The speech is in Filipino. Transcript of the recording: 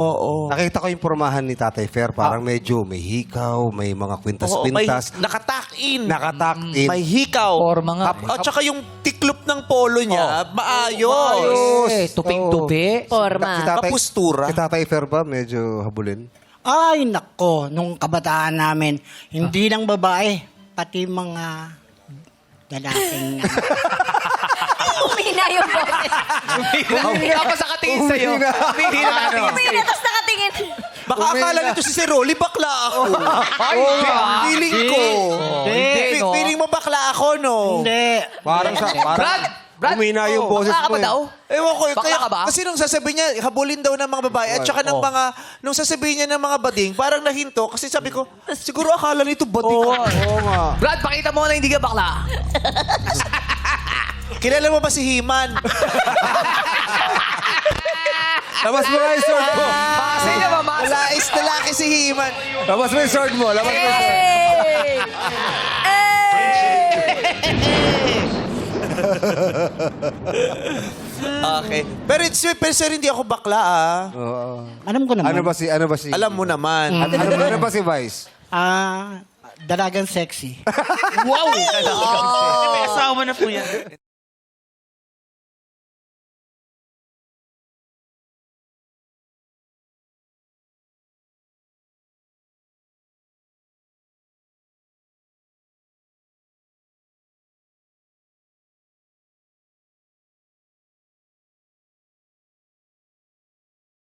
Oo. Nakita ko yung pormahan ni Tatay Fer, parang medyo may hikaw, may mga Oo, may kwintas-kwintas. nakatak-in. Nakatuck-in. May hikaw. Forma nga. At saka yung tiklop ng polo niya, maayos. Eh, tuping-tupi. Forma. Kapustura. Si Tatay Fer ba medyo habulin? Ay, nako, nung kabataan namin, hindi lang babae, pati mga lalaking... Umina yung boses. Humihina pa sa katingin sa'yo. Humihina pa katingin Umina, tapos nakatingin. Baka akala nito si Rolly, bakla ako. Ay, hindi ah. Feeling ko. Hindi, no? Feeling mo bakla ako, no? Hindi. Parang sa... Brad, Umina yung boses bakla ka mo ba eh. daw? Ewan ko, Bakla ka ba? kasi nung sasabihin niya, habulin daw ng mga babae, at saka ng mga, nung sasabihin niya ng mga bading, parang nahinto, kasi sabi ko, siguro akala nito bading. Oo nga. Brad, pakita mo na hindi ka bakla. Kilala mo ba si He-Man? Labas mo na yung sword mo. Kasi niya mamasa. Malais na laki si He-Man. Labas mo yung sword mo. Labas mo yung sword. Hey! Okay. Pero sir, hindi ako bakla, ah. Oo. Alam ko naman. Ano ba si... Alam mo naman. Ano ba si Vice? Dalagang sexy. Wow! May asawa na po yan.